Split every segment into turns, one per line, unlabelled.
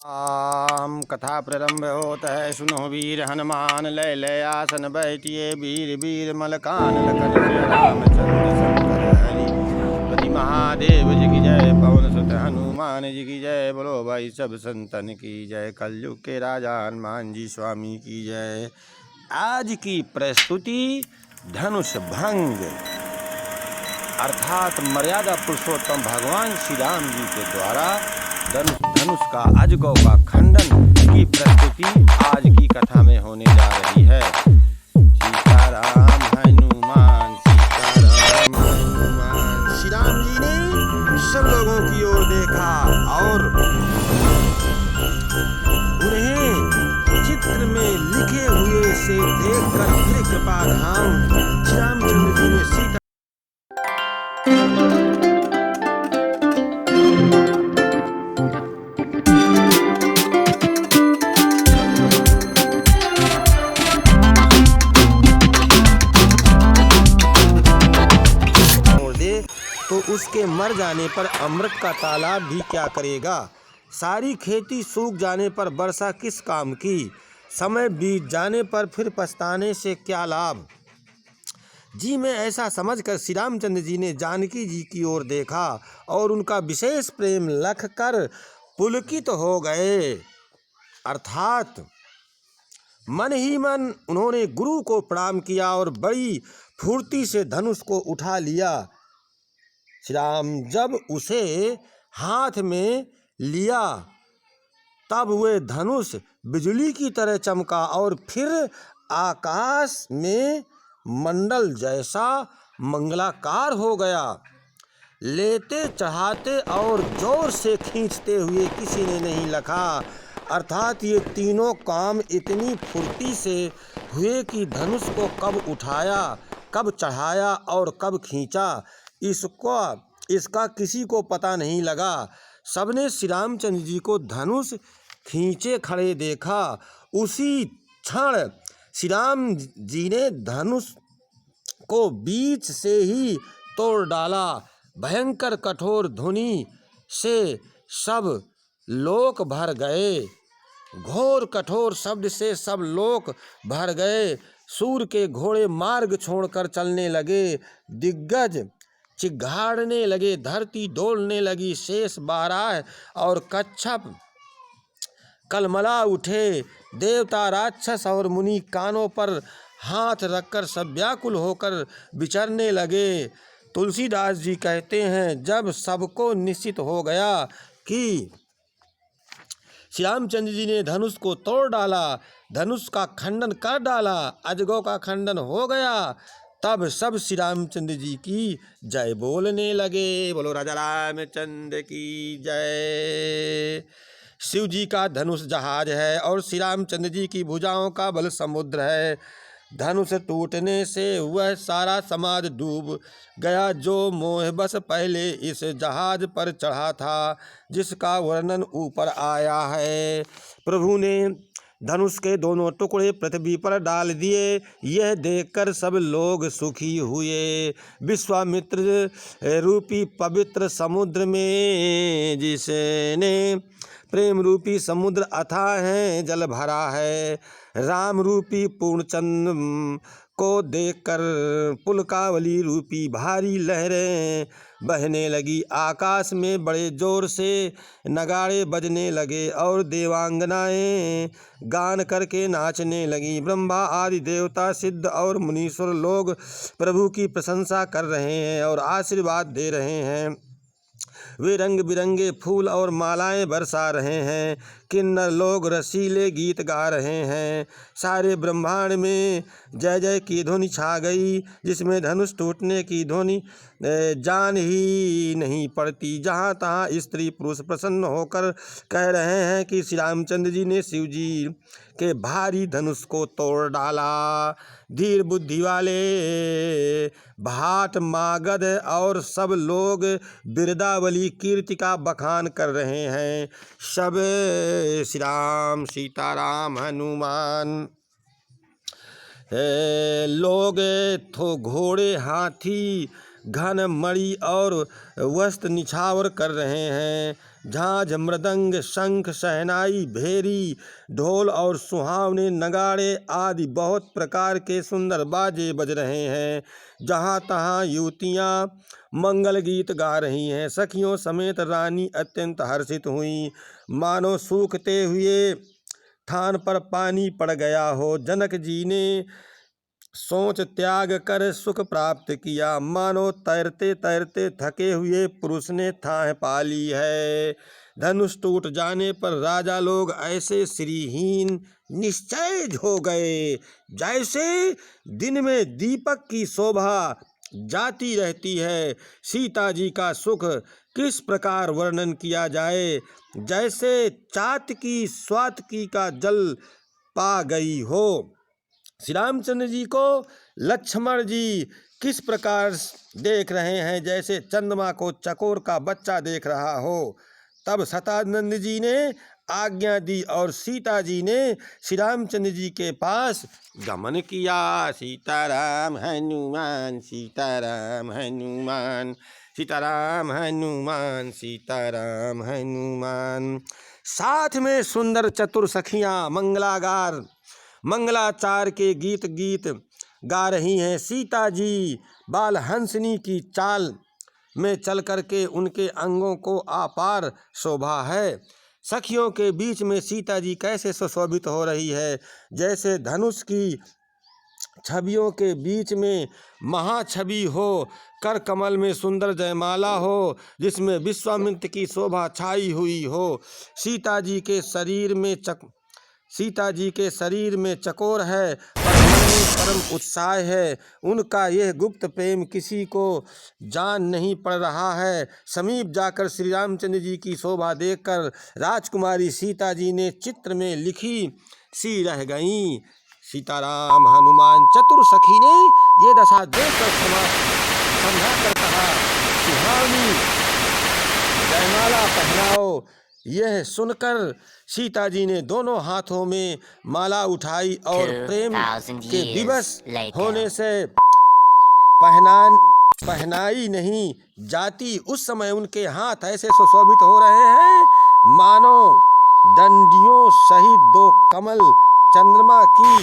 आम कथा प्रारंभ होत है। सुनो वीर हनुमान लय लय आसन बैठिए। वीर वीर मलकान लखन सिया रामचंद्र शंकर हरि। पति महादेव जी की जय। पवन सुत हनुमान जी की जय। बोलो भाई सब संतन की जय। कलयुग के राजा हनुमान जी स्वामी की जय। आज की प्रस्तुति धनुष भंग अर्थात मर्यादा पुरुषोत्तम भगवान श्री राम जी के द्वारा धनुष का अजगौ का खंडन की प्रस्तुति आज की कथा में होने जा रही है। सीताराम हनुमान सीताराम हनुमान। श्री राम जी ने सब लोगों की ओर देखा और उन्हें चित्र में लिखे हुए से देखकर फिर कृपा धाम श्री रामचंद्र जी ने सीता तो उसके मर जाने पर अमृत का तालाब भी क्या करेगा। सारी खेती सूख जाने पर वर्षा किस काम की। समय बीत जाने पर फिर पछताने से क्या लाभ। जी में ऐसा समझकर श्री रामचंद्र जी ने जानकी जी की ओर देखा और उनका विशेष प्रेम लख कर पुलकित हो गए। अर्थात मन ही मन उन्होंने गुरु को प्रणाम किया और बड़ी फुर्ती से धनुष को उठा लिया। श्री राम जब उसे हाथ में लिया तब वह धनुष बिजली की तरह चमका और फिर आकाश में मंडल जैसा मंगलाकार हो गया। लेते चढ़ाते और जोर से खींचते हुए किसी ने नहीं लखा। अर्थात ये तीनों काम इतनी फुर्ती से हुए कि धनुष को कब उठाया, कब चढ़ाया और कब खींचा इसका किसी को पता नहीं लगा। सबने श्री रामचंद्र जी को धनुष खींचे खड़े देखा। उसी क्षण श्री राम जी ने धनुष को बीच से ही तोड़ डाला। भयंकर कठोर ध्वनि से सब लोक भर गए। घोर कठोर शब्द से सब लोक भर गए। सूर के घोड़े मार्ग छोड़कर चलने लगे। दिग्गज चिघाड़ने लगे। धरती डोलने लगी। शेष बारह और कच्छप कलमला उठे। देवता राक्षस और मुनि कानों पर हाथ रखकर सब व्याकुल होकर विचरने लगे। तुलसीदास जी कहते हैं, जब सबको निश्चित हो गया कि श्री रामचंद्र जी ने धनुष को तोड़ डाला, धनुष का खंडन कर डाला, अजगौ का खंडन हो गया, तब सब श्री रामचंद्र जी की जय बोलने लगे। बोलो राजा रामचंद्र की जय। शिव जी का धनुष जहाज है और श्री रामचंद्र जी की भुजाओं का बल समुद्र है। धनुष टूटने से वह सारा समाज डूब गया जो मोहबस पहले इस जहाज पर चढ़ा था, जिसका वर्णन ऊपर आया है। प्रभु ने धनुष के दोनों टुकड़े पृथ्वी पर डाल दिए। यह देखकर सब लोग सुखी हुए। विश्वामित्र रूपी पवित्र समुद्र में जिसने प्रेम रूपी समुद्र अथाह है जल भरा है। राम रूपी पूर्णचंद्र को देखकर पुलकावली रूपी भारी लहरें बहने लगी। आकाश में बड़े जोर से नगाड़े बजने लगे और देवांगनाएं गान करके नाचने लगी। ब्रह्मा आदि देवता सिद्ध और मुनीश्वर लोग प्रभु की प्रशंसा कर रहे हैं और आशीर्वाद दे रहे हैं। वे रंग बिरंगे फूल और मालाएं बरसा रहे हैं। किन्नर लोग रसीले गीत गा रहे हैं। सारे ब्रह्मांड में जय जय की ध्वनि छा गई, जिसमें धनुष टूटने की ध्वनि जान ही नहीं पड़ती। जहाँ तहाँ स्त्री पुरुष प्रसन्न होकर कह रहे हैं कि श्री रामचंद्र जी ने शिव जी के भारी धनुष को तोड़ डाला। धीर बुद्धि वाले भाट मागध और सब लोग बिरदावली कीर्ति का बखान कर रहे हैं। सब श्री राम सीताराम हनुमान लोग तो घोड़े हाथी घन मणि और वस्त्र निछावर कर रहे हैं। झांझ मृदंग शंख शहनाई भेरी ढोल और सुहावने नगाड़े आदि बहुत प्रकार के सुंदर बाजे बज रहे हैं। जहाँ तहाँ युवतियाँ मंगल गीत गा रही हैं। सखियों समेत रानी अत्यंत हर्षित हुई, मानो सूखते हुए थान पर पानी पड़ गया हो। जनक जी ने सोच त्याग कर सुख प्राप्त किया, मानो तैरते तैरते थके हुए पुरुष ने थाह पा ली है। धनुष टूट जाने पर राजा लोग ऐसे श्रीहीन निश्चय हो गए, जैसे दिन में दीपक की शोभा जाती रहती है। सीता जी का सुख किस प्रकार वर्णन किया जाए, जैसे चातकी स्वातकी का जल पा गई हो। श्री रामचंद्र जी को लक्ष्मण जी किस प्रकार देख रहे हैं, जैसे चंद्रमा को चकोर का बच्चा देख रहा हो। तब सतानंद जी ने आज्ञा दी और सीता जी ने श्री रामचंद्र जी के पास गमन किया। सीताराम हनुमान सीताराम हनुमान सीताराम हनुमान सीताराम हनुमान। साथ में सुंदर चतुर सखियां मंगलाचार के गीत गा रही हैं। सीता जी बाल हंसनी की चाल में चल करके उनके अंगों को अपार शोभा है। सखियों के बीच में सीता जी कैसे सुशोभित हो रही है, जैसे धनुष की छवियों के बीच में महाछवि हो, कर कमल में सुंदर जयमाला हो, जिसमें विश्वामित्र की शोभा छाई हुई हो। सीता जी के शरीर में चकोर है, पर मन में परम उत्साह है। उनका यह गुप्त प्रेम किसी को जान नहीं पड़ रहा है। समीप जाकर श्री रामचंद्र जी की शोभा देखकर राजकुमारी सीता जी ने चित्र में लिखी सी रह गईं। सीताराम हनुमान। चतुर सखी ने ये दशा देखकर समझा कर कहा, सुहावनी जयमाला पहनाओ। यह सुनकर सीता जी ने दोनों हाथों में माला उठाई और प्रेम के दिवस होने से पहनाई नहीं जाती। उस समय उनके हाथ ऐसे सुशोभित हो रहे हैं, मानो डंडियों सहित दो कमल चंद्रमा की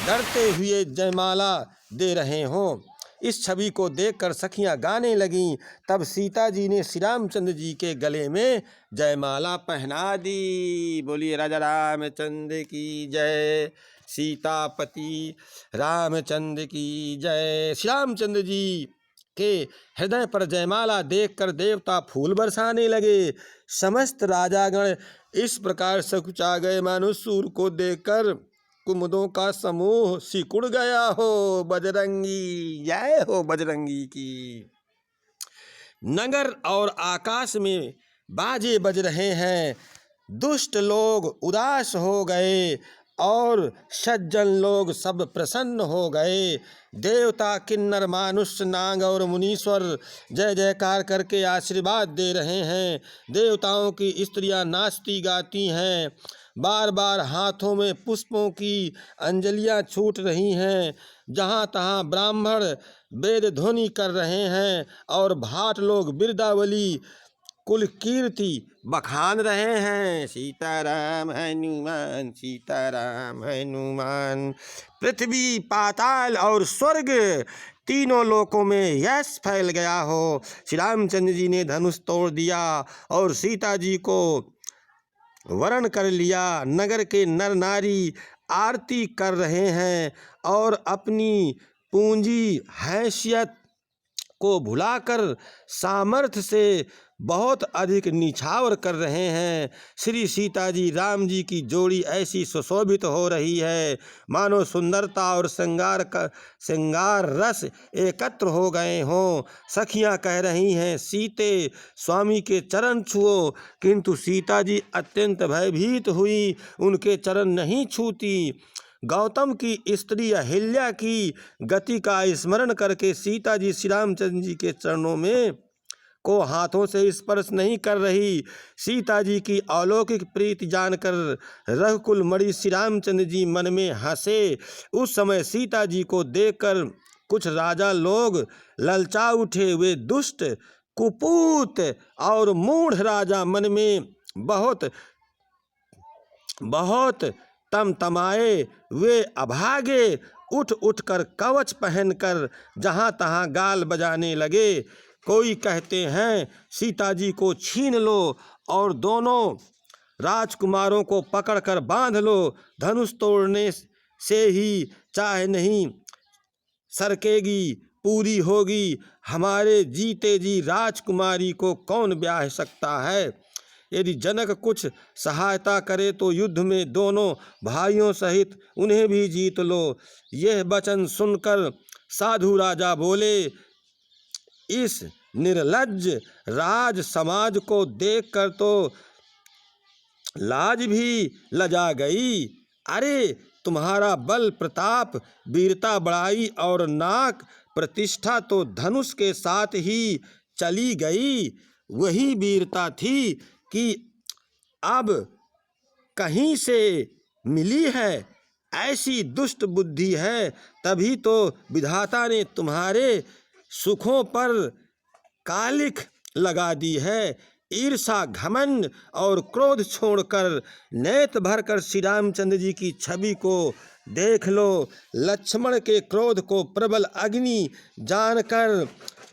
डरते हुए जयमाला दे रहे हों। इस छवि को देखकर सखियां गाने लगीं। तब सीता जी ने श्री रामचंद्र जी के गले में जयमाला पहना दी। बोलिए राजा रामचंद्र की जय, सीतापति रामचंद्र की जय। श्री रामचंद्र जी के हृदय पर जयमाला देखकर देवता फूल बरसाने लगे। समस्त राजागण इस प्रकार सकुचा गए, मानो सूर्य को देखकर कुमुदों का समूह सिकुड़ गया हो। बजरंगी जय हो बजरंगी की। नगर और आकाश में बाजे बज रहे हैं। दुष्ट लोग उदास हो गए और सज्जन लोग सब प्रसन्न हो गए। देवता किन्नर मानुष्य नाग और मुनीश्वर जय जयकार करके आशीर्वाद दे रहे हैं। देवताओं की स्त्रियां नाचती गाती हैं, बार बार हाथों में पुष्पों की अंजलियां छूट रही हैं। जहाँ तहाँ ब्राह्मण वेद ध्वनि कर रहे हैं और भाट लोग बिरदावली कुल कीर्ति बखान रहे हैं। सीताराम हनुमान सीताराम हनुमान। पृथ्वी पाताल और स्वर्ग तीनों लोकों में यश फैल गया हो। श्री रामचंद्र जी ने धनुष तोड़ दिया और सीता जी को वरण कर लिया। नगर के नर नारी आरती कर रहे हैं और अपनी पूंजी हैसियत को भुलाकर सामर्थ्य से बहुत अधिक निछावर कर रहे हैं। श्री सीता जी राम जी की जोड़ी ऐसी सुशोभित हो रही है, मानो सुंदरता और श्रृंगार रस एकत्र हो गए हों। सखियां कह रही हैं, सीते स्वामी के चरण छुओ, किंतु सीता जी अत्यंत भयभीत हुई, उनके चरण नहीं छूती। गौतम की स्त्री अहिल्या की गति का स्मरण करके सीता जी श्री रामचंद्र जी के चरणों में को हाथों से स्पर्श नहीं कर रही। सीता जी की अलौकिक प्रीति जानकर रघुकुल मणि श्री रामचंद्र जी मन में हंसे। उस समय सीता जी को देखकर कुछ राजा लोग ललचा उठे। वे दुष्ट कुपूत और मूढ़ राजा मन में बहुत बहुत तमतमाए। वे अभागे उठ उठकर कवच पहनकर जहाँ तहाँ गाल बजाने लगे। कोई कहते हैं सीता जी को छीन लो और दोनों राजकुमारों को पकड़कर बांध लो, धनुष तोड़ने से ही चाहे नहीं सरकेगी पूरी होगी। हमारे जीते जी राजकुमारी को कौन ब्याह सकता है। यदि जनक कुछ सहायता करे तो युद्ध में दोनों भाइयों सहित उन्हें भी जीत लो। यह वचन सुनकर साधु राजा बोले, इस निर्लज्ज राज समाज को देखकर तो लाज भी लजा गई। अरे तुम्हारा बल प्रताप वीरता बड़ाई और नाक प्रतिष्ठा तो धनुष के साथ ही चली गई। वही वीरता थी कि अब कहीं से मिली है। ऐसी दुष्ट बुद्धि है, तभी तो विधाता ने तुम्हारे सुखों पर कालिख लगा दी है। ईर्षा घमंड और क्रोध छोड़कर नेत्र भरकर श्री रामचंद्र जी की छवि को देख लो। लक्ष्मण के क्रोध को प्रबल अग्नि जानकर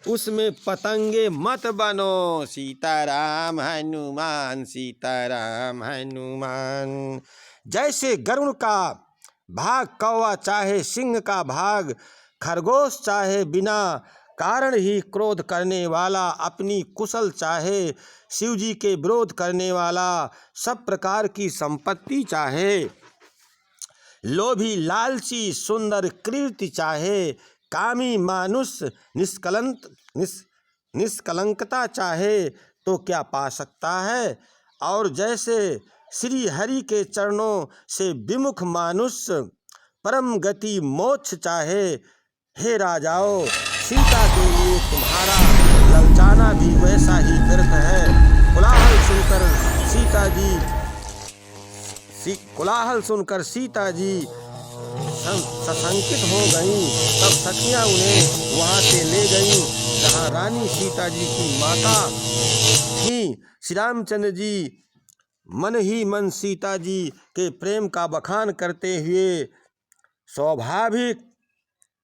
उसमें पतंगे मत बनो। सीताराम हनुमान सीताराम हनुमान। जैसे गरुड़ का भाग कौवा चाहे सिंह का भाग खरगोश चाहे बिना कारण ही क्रोध करने वाला, अपनी कुशल चाहे शिव जी के विरोध करने वाला, सब प्रकार की संपत्ति चाहे लोभी लालची सुंदर कीर्ति चाहे, कामी मानुष निष्कलंकता चाहे तो क्या पा सकता है। और जैसे श्री हरि के चरणों से विमुख मानुष परम गति मोक्ष चाहे। हे राजाओं, सीता के लिए तुम्हारा ललचाना भी वैसा ही व्यर्थ है। कोलाहल सुनकर सीता जी सशंकित हो गईं। तब सखियां उन्हें वहां से ले गईं जहां रानी सीता जी की माता थीं। श्री रामचंद्र जी मन ही मन सीता जी के प्रेम का बखान करते हुए स्वाभाविक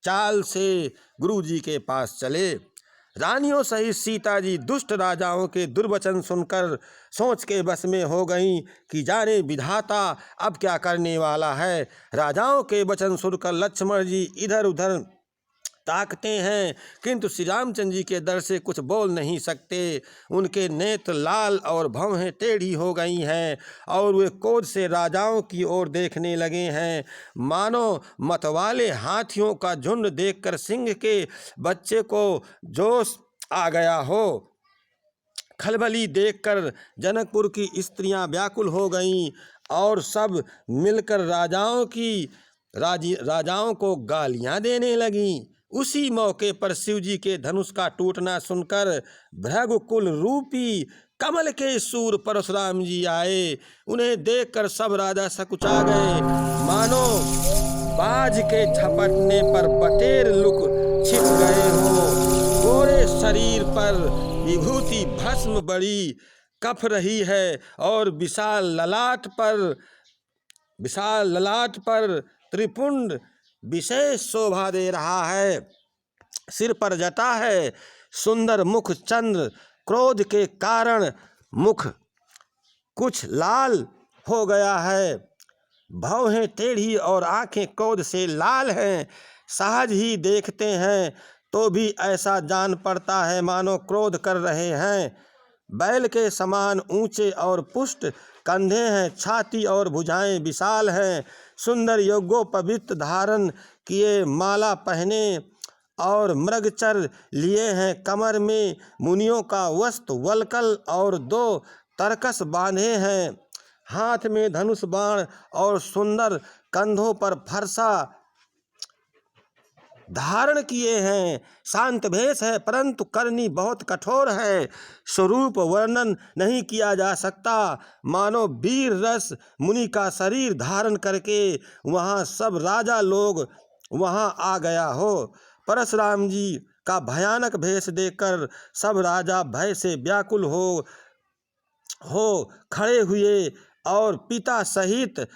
चाल से गुरु जी के पास चले। रानियों सहित सीता जी दुष्ट राजाओं के दुर्वचन सुनकर सोच के बस में हो गईं कि जाने विधाता अब क्या करने वाला है। राजाओं के वचन सुनकर लक्ष्मण जी इधर उधर ताकते हैं, किंतु श्री रामचंद्र जी के डर से कुछ बोल नहीं सकते। उनके नेत्र लाल और भौहें टेढ़ी हो गई हैं और वे क्रोध से राजाओं की ओर देखने लगे हैं, मानो मतवाले हाथियों का झुंड देखकर सिंह के बच्चे को जोश आ गया हो। खलबली देखकर जनकपुर की स्त्रियां व्याकुल हो गईं और सब मिलकर राजाओं को गालियां देने लगीं। उसी मौके पर शिव जी के धनुष का टूटना सुनकर भृगुकुल रूपी कमल के सूर परशुराम जी आए। उन्हें देखकर सब राजा सकुचा गए, मानो बाज के झपटने पर बटेर लुक छिप गए हो। गोरे शरीर पर विभूति भस्म बड़ी कफ रही है और विशाल ललाट पर त्रिपुंड विशेष शोभा दे रहा है। सिर पर जटा है, सुंदर मुख चंद्र क्रोध के कारण मुख कुछ लाल हो गया है। भौहें टेढ़ी और आंखें क्रोध से लाल हैं। सहज ही देखते हैं तो भी ऐसा जान पड़ता है मानो क्रोध कर रहे हैं। बैल के समान ऊंचे और पुष्ट कंधे हैं, छाती और भुजाएं विशाल हैं। सुंदर यज्ञोपवीत धारण किए, माला पहने और मृगचर लिए हैं। कमर में मुनियों का वस्त्र वल्कल और 2 तरकस बांधे हैं। हाथ में धनुष बाण और सुंदर कंधों पर फरसा धारण किए हैं। शांत भेष है परंतु करनी बहुत कठोर है। स्वरूप वर्णन नहीं किया जा सकता, मानो वीर रस मुनि का शरीर धारण करके वहाँ सब राजा लोग वहाँ आ गया हो। परशुराम जी का भयानक भेष देखकर सब राजा भय से व्याकुल हो खड़े हुए और पिता सहित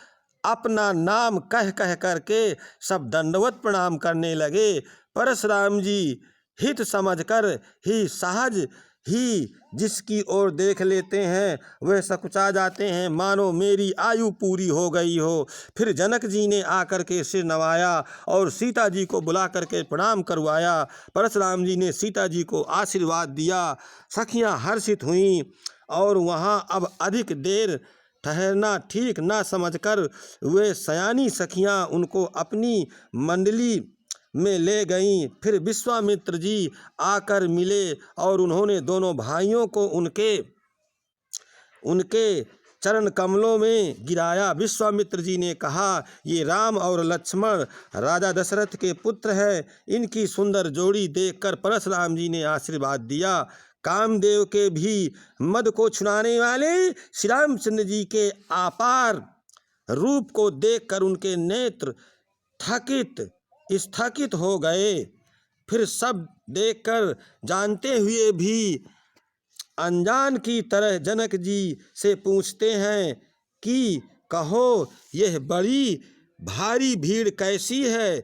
अपना नाम कह कह करके सब दंडवत प्रणाम करने लगे। परशुराम जी हित समझकर ही सहज ही जिसकी ओर देख लेते हैं वह सकुचा जाते हैं, मानो मेरी आयु पूरी हो गई हो। फिर जनक जी ने आकर के सिर नवाया और सीता जी को बुला करके प्रणाम करवाया। परशुराम जी ने सीता जी को आशीर्वाद दिया। सखियां हर्षित हुईं और वहाँ अब अधिक देर ठहरना ठीक न समझकर वे सयानी सखियां उनको अपनी मंडली में ले गईं। फिर विश्वामित्र जी आकर मिले और उन्होंने दोनों भाइयों को उनके चरण कमलों में गिराया। विश्वामित्र जी ने कहा, ये राम और लक्ष्मण राजा दशरथ के पुत्र हैं। इनकी सुंदर जोड़ी देखकर परशुराम जी ने आशीर्वाद दिया। कामदेव के भी मद को छुड़ाने वाले श्री रामचंद्र जी के अपार रूप को देखकर उनके नेत्र स्थगित हो गए। फिर सब देखकर जानते हुए भी अनजान की तरह जनक जी से पूछते हैं कि कहो यह बड़ी भारी भीड़ कैसी है।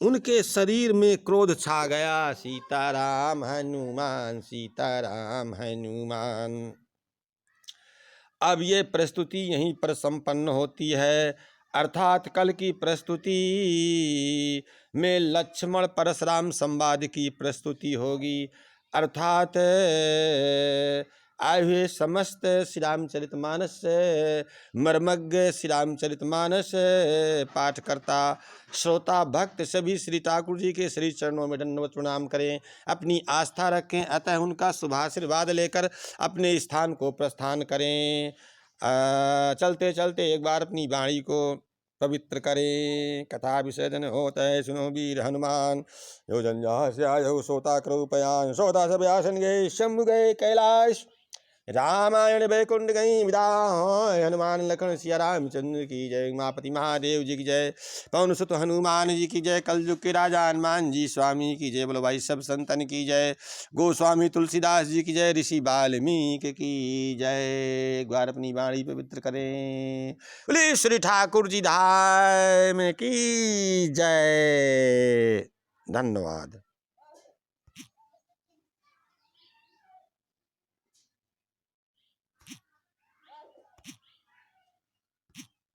उनके शरीर में क्रोध छा गया। सीताराम हनुमान, सीताराम हनुमान। अब ये प्रस्तुति यहीं पर संपन्न होती है। अर्थात कल की प्रस्तुति में लक्ष्मण परशुराम संवाद की प्रस्तुति होगी। अर्थात आए हुए समस्त श्री रामचरितमानस मर्मज्ञ श्री रामचरितमानस पाठकर्ता श्रोता भक्त सभी श्री ठाकुर जी के श्री चरणों में दंडवत प्रणाम करें, अपनी आस्था रखें, अतः उनका शुभाशीर्वाद लेकर अपने स्थान को प्रस्थान करें। चलते चलते एक बार अपनी वाणी को पवित्र करें। कथा विसर्जन होता है सुनो वीर हनुमान, यो जन जहाँ से आयो सोता कृपयान, सोता सब आसन गए शंभु गए कैलाश, रामायण वैकुंठ गई विदा। हनुमान लखन सिया रामचंद्र की जय, उमापति महादेव जी की जय, पवन सुत हनुमान जी की जय, कलयुग के राजा हनुमान जी स्वामी की जय, बोलो भाई सब संतन की जय, गोस्वामी तुलसीदास जी की जय, ऋषि वाल्मीकि की जय। एक बार अपनी वाणी पवित्र करें। बोले श्री ठाकुर जी धाम की जय। धन्यवाद।